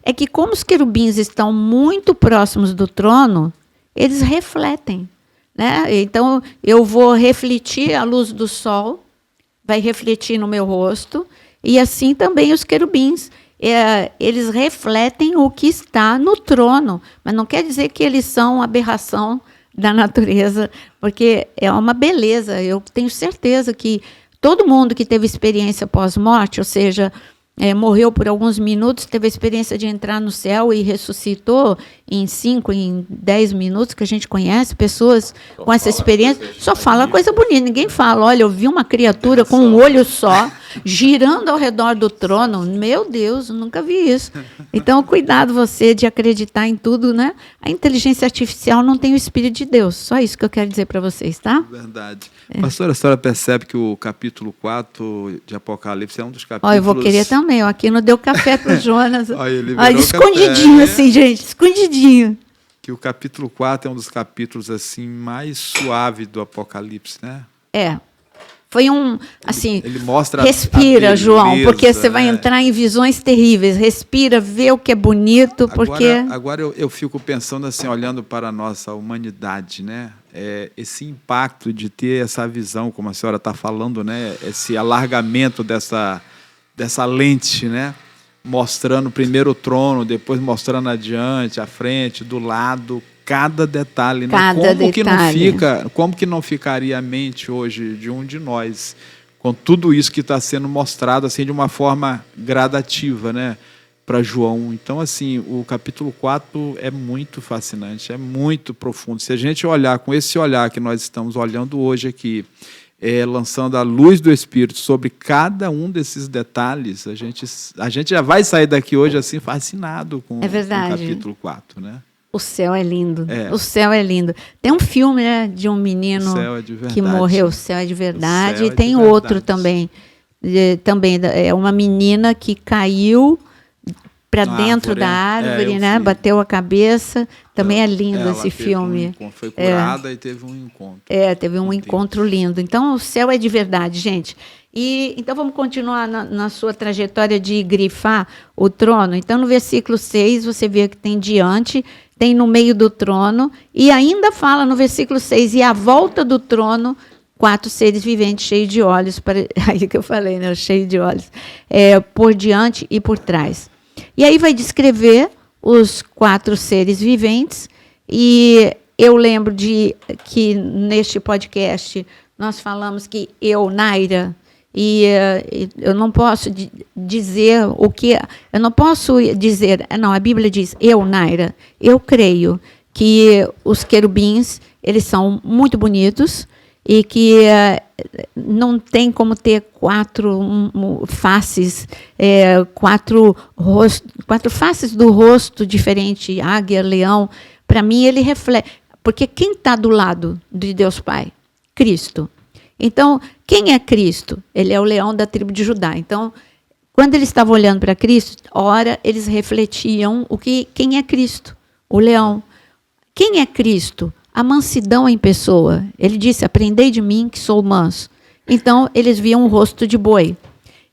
é que como os querubins estão muito próximos do trono, eles refletem, né? Então, eu vou refletir a luz do sol, vai refletir no meu rosto, e assim também os querubins. Eles refletem o que está no trono, mas não quer dizer que eles são aberração da natureza, porque é uma beleza. Eu tenho certeza que todo mundo que teve experiência pós-morte, ou seja, morreu por alguns minutos, teve a experiência de entrar no céu e ressuscitou em 5, em 10 minutos, que a gente conhece, pessoas com essa experiência, só fala coisa bonita. Ninguém fala, olha, eu vi uma criatura com um olho só, girando ao redor do trono. Meu Deus, nunca vi isso. Então, cuidado você de acreditar em tudo, né? A inteligência artificial não tem o Espírito de Deus. Só isso que eu quero dizer para vocês, tá? Verdade. Pastora, a senhora percebe que o capítulo 4 de Apocalipse é um dos capítulos... Ó, eu vou querer também. Aqui não deu café para o Jonas. Olha, escondidinho, café, assim, gente. Escondidinho. Que o capítulo 4 é um dos capítulos assim mais suave do Apocalipse, né? Foi assim, ele mostra respira, beleza, João, porque você vai entrar em visões terríveis. Respira, vê o que é bonito, porque... Agora eu fico pensando assim, olhando para a nossa humanidade, né? Esse impacto de ter essa visão, como a senhora está falando, né? Esse alargamento dessa lente, né? Mostrando primeiro o trono, depois mostrando adiante, à frente, do lado, cada detalhe, né? Como que não ficaria a mente hoje de um de nós com tudo isso que está sendo mostrado assim de uma forma gradativa, né, para João. Então, assim, o capítulo 4 é muito fascinante, é muito profundo. Se a gente olhar com esse olhar que nós estamos olhando hoje aqui, lançando a luz do Espírito sobre cada um desses detalhes, a gente já vai sair daqui hoje assim fascinado com o capítulo 4, né? O céu é lindo. O céu é lindo. Tem um filme, né, de um menino que morreu, O Céu é de Verdade, e tem outro também. Também é uma menina que caiu para dentro da árvore, né? Bateu a cabeça. Também é lindo esse filme. Foi curada e teve um encontro. Teve um encontro lindo. Então, o céu é de verdade, gente. Então, vamos continuar na sua trajetória de grifar o trono. Então, no versículo 6, você vê que tem diante, tem no meio do trono, e ainda fala no versículo 6, e à volta do trono, 4 seres viventes cheios de olhos, aí que eu falei, né? Cheio de olhos, por diante e por trás. E aí vai descrever os 4 seres viventes, e eu lembro que neste podcast nós falamos que Naira, e eu não posso dizer o que... Eu não posso dizer... Não, a Bíblia diz, Naira, eu creio que os querubins, eles são muito bonitos e que não tem como ter 4 faces, 4 faces do rosto diferente, águia, leão. Para mim, ele reflete... Porque quem está do lado de Deus Pai? Cristo. Então, quem é Cristo? Ele é o leão da tribo de Judá. Então, quando eles estavam olhando para Cristo, ora, eles refletiam quem é Cristo? O leão. Quem é Cristo? A mansidão em pessoa. Ele disse, aprendei de mim que sou manso. Então, eles viam o rosto de boi.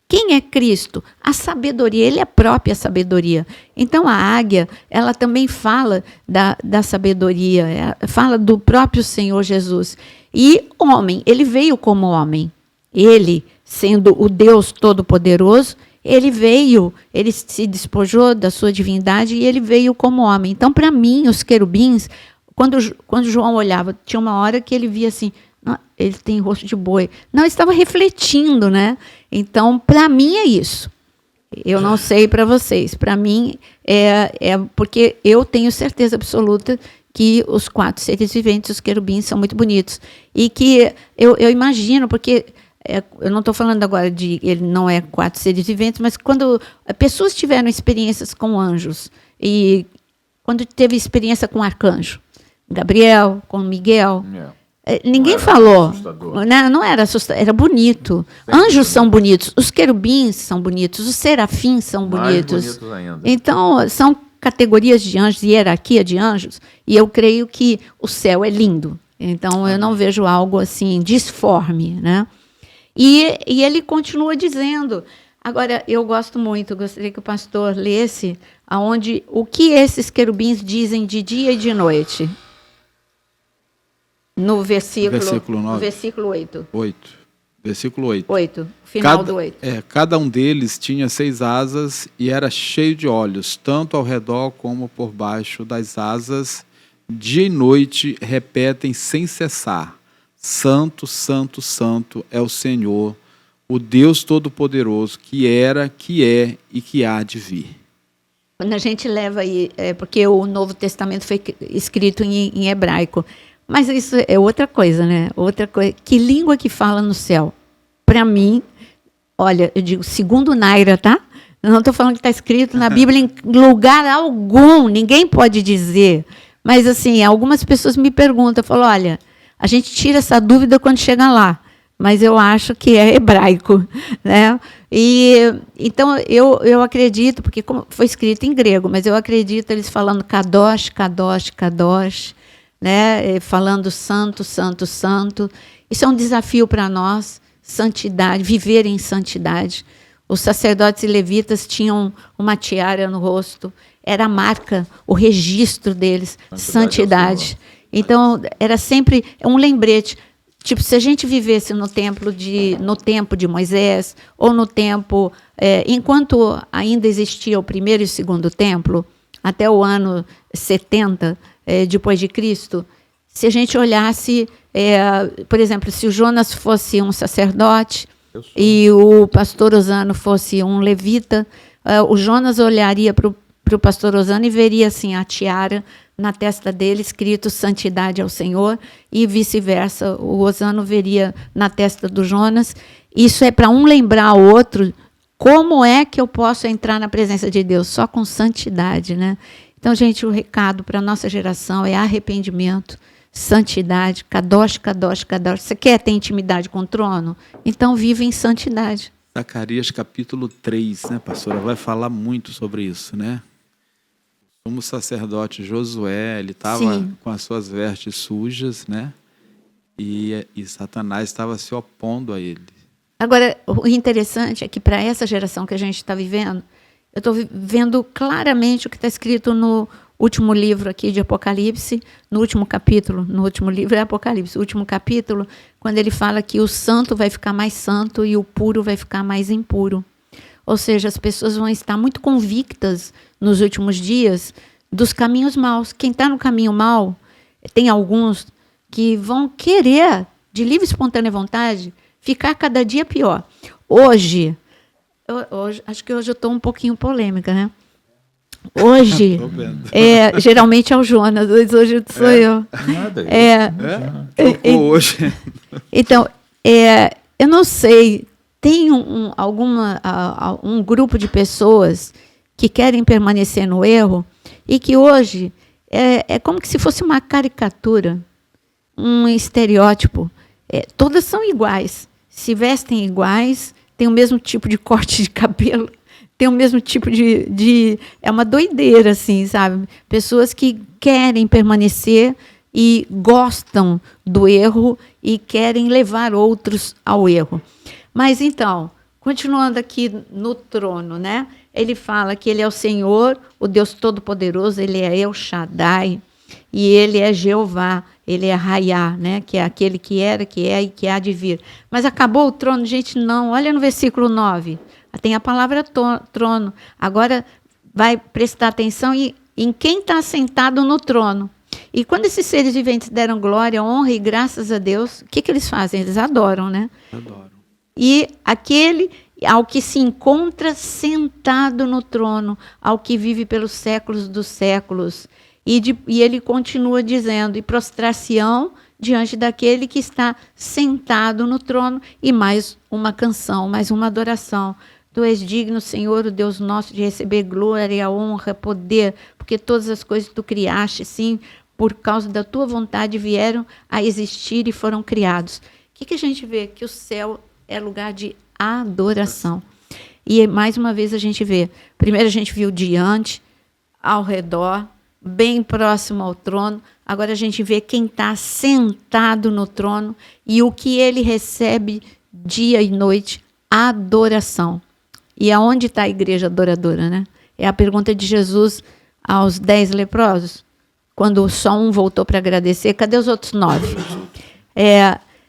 Quem é Cristo? A sabedoria, ele é a própria sabedoria. Então, a águia, ela também fala da sabedoria, fala do próprio Senhor Jesus. E homem, ele veio como homem. Ele sendo o Deus Todo-Poderoso, ele se despojou da sua divindade e ele veio como homem. Então, para mim, os querubins, quando João olhava, tinha uma hora que ele via assim, ele tem rosto de boi. Não, ele estava refletindo, né? Então, para mim é isso. Eu não sei para vocês. Para mim, é porque eu tenho certeza absoluta que os 4 seres viventes, os querubins, são muito bonitos. E que eu imagino, porque eu não estou falando agora de ele não é 4 seres viventes, mas quando pessoas tiveram experiências com anjos, e quando teve experiência com arcanjo, Gabriel, com Miguel, ninguém falou, né? Não era assustador, era bonito. Anjos são bonitos, os querubins são bonitos, os serafins são bonitos. Mais bonitos ainda. Então, são categorias de anjos, hierarquia de anjos, e eu creio que o céu é lindo. Então, eu não vejo algo assim disforme, né? E ele continua dizendo. Agora, eu gostaria que o pastor lesse o que esses querubins dizem de dia e de noite. No versículo 9. No versículo 8. Versículo 8. 8, final do 8. Cada um deles tinha 6 asas e era cheio de olhos, tanto ao redor como por baixo das asas. Dia e noite repetem sem cessar: Santo, Santo, Santo é o Senhor, o Deus Todo-Poderoso, que era, que é e que há de vir. Quando a gente leva aí, porque o Novo Testamento foi escrito em hebraico, mas isso é outra coisa, né? Outra coisa. Que língua que fala no céu? Para mim, olha, eu digo, segundo Naira, tá? Eu não estou falando que está escrito na Bíblia em lugar algum, ninguém pode dizer. Mas, assim, algumas pessoas me perguntam, falam, olha, a gente tira essa dúvida quando chega lá, mas eu acho que é hebraico, né? Então, eu acredito, porque como foi escrito em grego, mas eu acredito eles falando Kadosh, Kadosh, Kadosh, né? Falando santo, santo, santo. Isso é um desafio para nós, santidade, viver em santidade. Os sacerdotes e levitas tinham uma tiara no rosto, era a marca, o registro deles, santidade. Então, era sempre um lembrete. Tipo, se a gente vivesse no tempo de Moisés, ou no tempo, enquanto ainda existia o primeiro e o segundo templo, até o ano 70 depois de Cristo, se a gente olhasse, por exemplo, se o Jonas fosse um sacerdote e o pastor Osano fosse um levita, o Jonas olharia para o pastor Osano e veria assim, a tiara na testa dele escrito santidade ao Senhor, e vice-versa, o Osano veria na testa do Jonas. Isso é para um lembrar o outro como é que eu posso entrar na presença de Deus, só com santidade, né? Então, gente, o recado para a nossa geração é arrependimento, santidade, kadosh, kadosh, kadosh. Você quer ter intimidade com o trono? Então, vive em santidade. Zacarias capítulo 3, né, pastora? Vai falar muito sobre isso, né? Como o sacerdote Josué, ele estava com as suas vestes sujas, né? E Satanás estava se opondo a ele. Agora, o interessante é que para essa geração que a gente está vivendo, eu estou vendo claramente o que está escrito no último livro aqui de Apocalipse, no último capítulo, no último livro é Apocalipse, o último capítulo, quando ele fala que o santo vai ficar mais santo e o puro vai ficar mais impuro. Ou seja, as pessoas vão estar muito convictas nos últimos dias dos caminhos maus. Quem está no caminho mau, tem alguns que vão querer, de livre e espontânea vontade, ficar cada dia pior. Hoje acho que hoje eu estou um pouquinho polêmica, né? Hoje, geralmente é o Jonas, hoje sou eu. Nada. Hoje. Então, eu não sei, tem um grupo de pessoas que querem permanecer no erro e que hoje é como que se fosse uma caricatura, um estereótipo. Todas são iguais, se vestem iguais, têm o mesmo tipo de corte de cabelo, tem o mesmo tipo é uma doideira, assim, sabe? Pessoas que querem permanecer e gostam do erro e querem levar outros ao erro. Mas, então, continuando aqui no trono, né? Ele fala que ele é o Senhor, o Deus Todo-Poderoso, ele é El Shaddai, e ele é Jeová, ele é Hayá, né? Que é aquele que era, que é e que há de vir. Mas acabou o trono? Gente, não. Olha no versículo 9. Tem a palavra trono. Agora vai prestar atenção em quem está sentado no trono. E quando esses seres viventes deram glória, honra e graças a Deus, o que eles fazem? Eles adoram, né? Adoram. E aquele ao que se encontra sentado no trono, ao que vive pelos séculos dos séculos. E ele continua dizendo, e prostrar-se-ão diante daquele que está sentado no trono, e mais uma canção, mais uma adoração. Tu és digno, Senhor, o Deus nosso, de receber glória, honra, poder, porque todas as coisas que tu criaste, sim, por causa da tua vontade vieram a existir e foram criados. O que a gente vê? Que o céu é lugar de adoração. E mais uma vez a gente vê, primeiro a gente viu diante, ao redor, bem próximo ao trono, agora a gente vê quem está sentado no trono e o que ele recebe dia e noite, adoração. E aonde está a igreja adoradora, né? É a pergunta de Jesus aos 10 leprosos, quando só um voltou para agradecer, cadê os outros 9?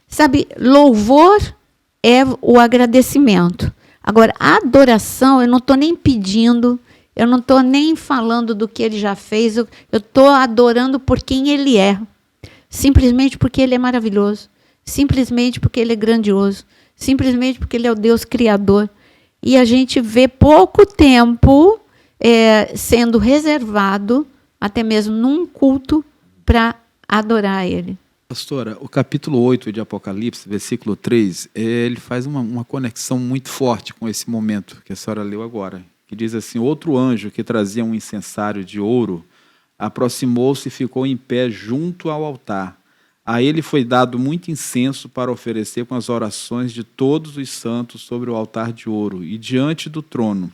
Sabe, louvor é o agradecimento. Agora, a adoração, eu não estou nem pedindo, eu não estou nem falando do que ele já fez, eu estou adorando por quem ele é. Simplesmente porque ele é maravilhoso, simplesmente porque ele é grandioso, simplesmente porque ele é o Deus criador. E a gente vê pouco tempo sendo reservado, até mesmo num culto, para adorar ele. Pastora, o capítulo 8 de Apocalipse, versículo 3, ele faz uma conexão muito forte com esse momento que a senhora leu agora, que diz assim, outro anjo que trazia um incensário de ouro aproximou-se e ficou em pé junto ao altar. A ele foi dado muito incenso para oferecer com as orações de todos os santos sobre o altar de ouro e diante do trono.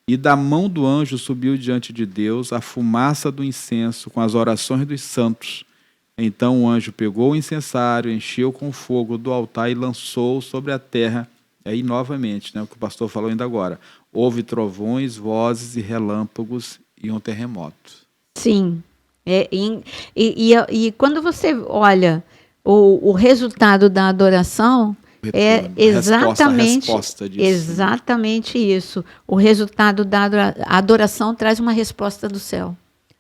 E da mão do anjo subiu diante de Deus a fumaça do incenso com as orações dos santos. Então o anjo pegou o incensário, encheu com fogo do altar e lançou sobre a terra. Aí novamente, né, o que o pastor falou ainda agora. Houve trovões, vozes e relâmpagos e um terremoto. Sim. E quando você olha o resultado da adoração, é exatamente isso. O resultado da adoração traz uma resposta do céu.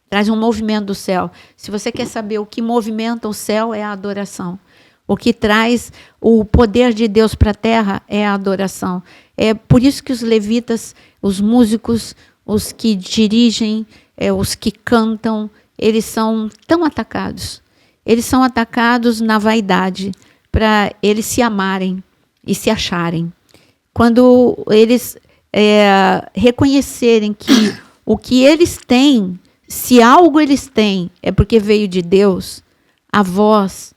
Traz um movimento do céu. Se você quer saber o que movimenta o céu, é a adoração. O que traz o poder de Deus para a terra é a adoração. É por isso que os levitas, os músicos, os que dirigem, os que cantam, eles são tão atacados. Eles são atacados na vaidade, para eles se amarem e se acharem. Quando eles reconhecerem que o que eles têm, se algo eles têm, é porque veio de Deus, a voz,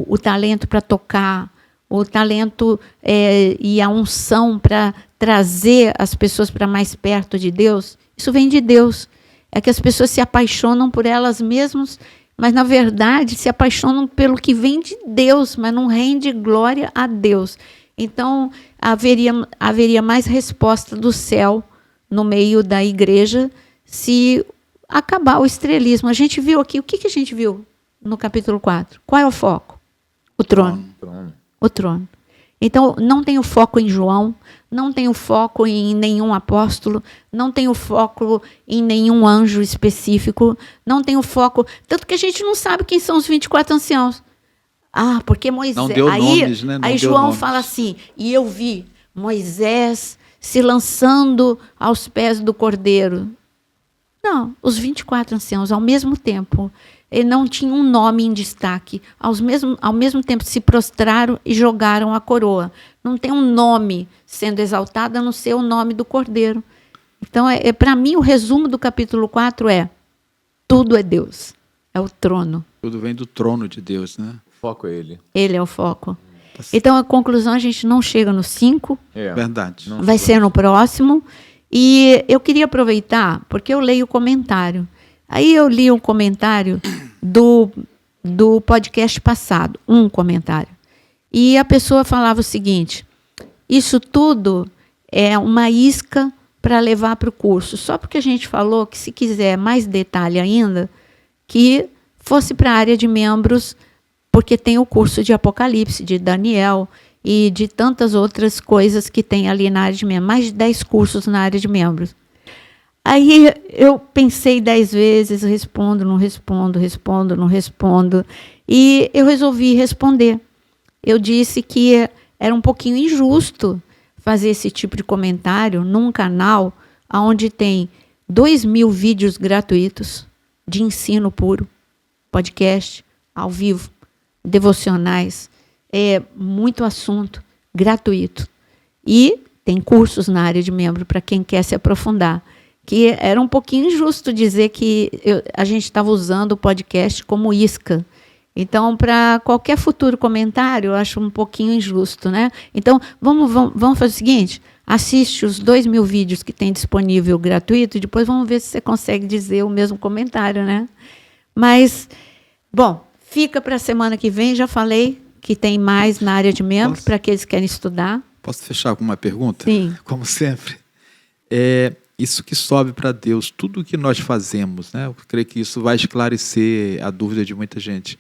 o talento para tocar, o talento e a unção para trazer as pessoas para mais perto de Deus, isso vem de Deus. É que as pessoas se apaixonam por elas mesmas, mas, na verdade, se apaixonam pelo que vem de Deus, mas não rende glória a Deus. Então, haveria mais resposta do céu no meio da igreja se acabar o estrelismo. A gente viu aqui, o que a gente viu no capítulo 4? Qual é o foco? O trono. O trono. Então, não tem o foco em João, não tem o foco em nenhum apóstolo, não tem o foco em nenhum anjo específico, não tem o foco... Tanto que a gente não sabe quem são os 24 anciãos. Porque Moisés... Não deu nomes, né? Aí João fala assim, e eu vi Moisés se lançando aos pés do Cordeiro. Não, os 24 anciãos, ao mesmo tempo... Ele não tinha um nome em destaque. Ao mesmo tempo se prostraram e jogaram a coroa. Não tem um nome sendo exaltado, a não ser o nome do Cordeiro. Então, para mim, o resumo do capítulo 4 tudo é Deus. É o trono. Tudo vem do trono de Deus, né? O foco é Ele. Ele é o foco. Então, a conclusão, a gente não chega no 5. Verdade. Vai ser no próximo. E eu queria aproveitar, porque eu leio o comentário. Aí eu li um comentário do podcast passado, um comentário. E a pessoa falava o seguinte, isso tudo é uma isca para levar para o curso. Só porque a gente falou que se quiser mais detalhe ainda, que fosse para a área de membros, porque tem o curso de Apocalipse, de Daniel e de tantas outras coisas que tem ali na área de membros. Mais de 10 cursos na área de membros. Aí eu pensei 10 vezes, respondo, não respondo, respondo, não respondo. E eu resolvi responder. Eu disse que era um pouquinho injusto fazer esse tipo de comentário num canal onde tem 2.000 vídeos gratuitos de ensino puro, podcast, ao vivo, devocionais, muito assunto gratuito. E tem cursos na área de membro para quem quer se aprofundar. Que era um pouquinho injusto dizer que a gente estava usando o podcast como isca. Então, para qualquer futuro comentário, eu acho um pouquinho injusto, né? Então, vamos fazer o seguinte, assiste os 2.000 vídeos que tem disponível gratuito, e depois vamos ver se você consegue dizer o mesmo comentário, né? Mas, bom, fica para a semana que vem, já falei que tem mais na área de membros, para aqueles que querem estudar. Posso fechar com uma pergunta? Sim. Como sempre. Isso que sobe para Deus, tudo o que nós fazemos, né? Eu creio que isso vai esclarecer a dúvida de muita gente.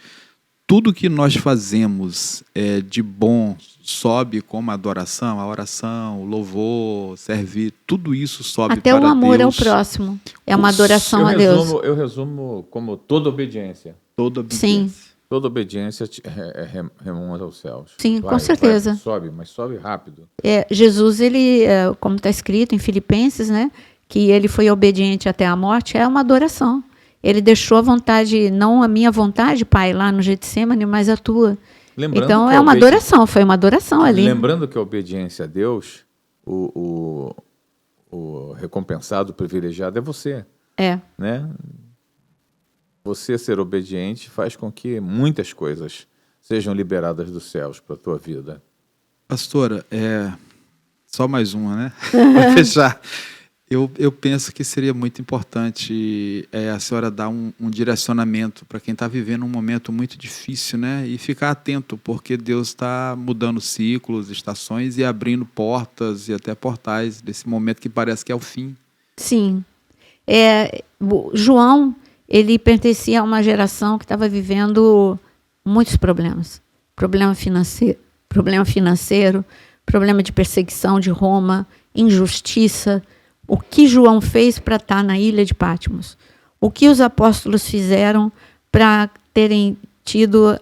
Tudo que nós fazemos de bom sobe como adoração, a oração, o louvor, servir, tudo isso sobe para Deus. Até o amor ao próximo é uma adoração a Deus. Eu resumo como toda obediência. Toda obediência. Sim. Toda obediência remonta aos céus. Sim, com certeza. Sobe, mas sobe rápido. Jesus, ele, como está escrito em Filipenses, né, que ele foi obediente até a morte, é uma adoração. Ele deixou a vontade, não a minha vontade, Pai, lá no Getsemane, mas a tua. Então é uma adoração, foi uma adoração ali. Lembrando que a obediência a Deus, o recompensado, o privilegiado é você. Né? Você ser obediente faz com que muitas coisas sejam liberadas dos céus para a tua vida. Pastora, só mais uma, né? Para fechar. Eu penso que seria muito importante a senhora dar um direcionamento para quem está vivendo um momento muito difícil, né? E ficar atento, porque Deus está mudando ciclos, estações e abrindo portas e até portais desse momento que parece que é o fim. Sim. João, ele pertencia a uma geração que estava vivendo muitos problemas. Problema financeiro, problema de perseguição de Roma, injustiça. O que João fez para estar na ilha de Patmos? O que os apóstolos fizeram para terem tido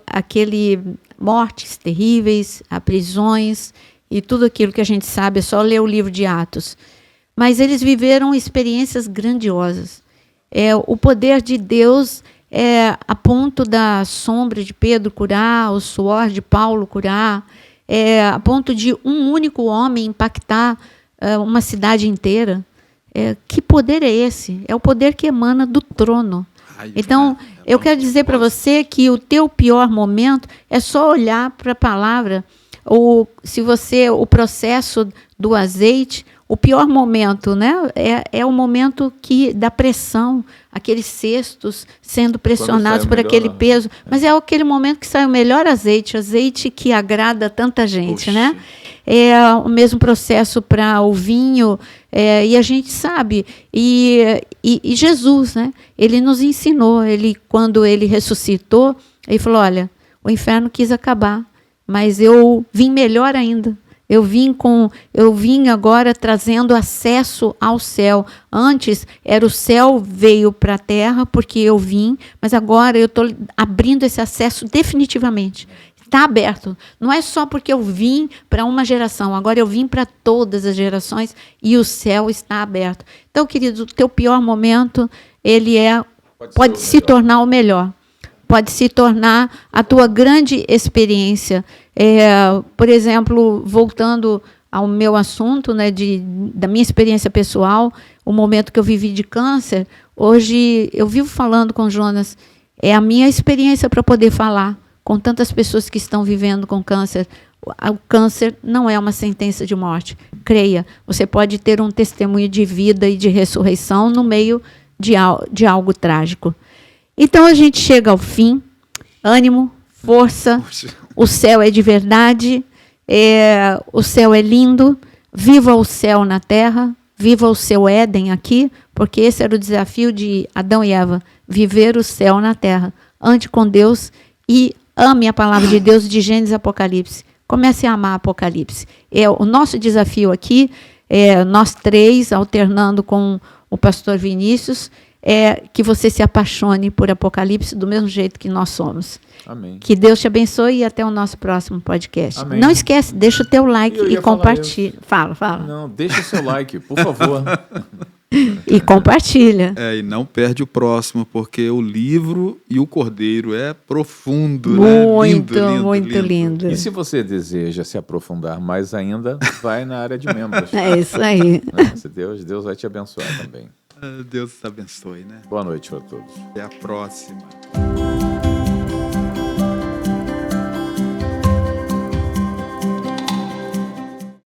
mortes terríveis, prisões e tudo aquilo que a gente sabe, é só ler o livro de Atos. Mas eles viveram experiências grandiosas. O poder de Deus a ponto da sombra de Pedro curar, o suor de Paulo curar, a ponto de um único homem impactar uma cidade inteira. Que poder é esse? É o poder que emana do trono. Então, eu quero dizer para você que o teu pior momento é só olhar para a palavra. Ou se o processo do azeite, o pior momento, né, é o momento da pressão, aqueles cestos sendo pressionados por aquele peso. Mas é aquele momento que sai o melhor azeite que agrada tanta gente, né? É o mesmo processo para o vinho, e a gente sabe. E Jesus, né, ele nos ensinou, quando ele ressuscitou, ele falou, olha, o inferno quis acabar, mas eu vim melhor ainda. Eu vim agora trazendo acesso ao céu. Antes era o céu veio para a terra porque eu vim, mas agora eu estou abrindo esse acesso definitivamente. Está aberto. Não é só porque eu vim para uma geração, agora eu vim para todas as gerações e o céu está aberto. Então, querido, o teu pior momento, ele pode se tornar o melhor. Pode se tornar a tua grande experiência. Por exemplo, voltando ao meu assunto, né, da minha experiência pessoal, o momento que eu vivi de câncer, hoje eu vivo falando com o Jonas, é a minha experiência para poder falar com tantas pessoas que estão vivendo com câncer. O câncer não é uma sentença de morte. Creia, você pode ter um testemunho de vida e de ressurreição no meio de algo trágico. Então a gente chega ao fim. Ânimo, força. O céu é de verdade. O céu é lindo. Viva o céu na terra. Viva o seu Éden aqui, porque esse era o desafio de Adão e Eva. Viver o céu na terra. ande com Deus e ame a palavra de Deus de Gênesis a Apocalipse. Comece a amar Apocalipse. O nosso desafio aqui, nós três, alternando com o pastor Vinícius, é que você se apaixone por Apocalipse do mesmo jeito que nós somos. Amém. Que Deus te abençoe e até o nosso próximo podcast. Amém. Não esquece, deixa o teu like Eu e ia falar compartilha. Fala. Não, deixa o seu like, por favor. E compartilha. E não perde o próximo, porque o livro e o Cordeiro é profundo, Muito, né? muito lindo. E se você deseja se aprofundar mais ainda, vai na área de membros. É isso aí. Né? Se Deus vai te abençoar também. Deus te abençoe, né? Boa noite a todos. Até a próxima.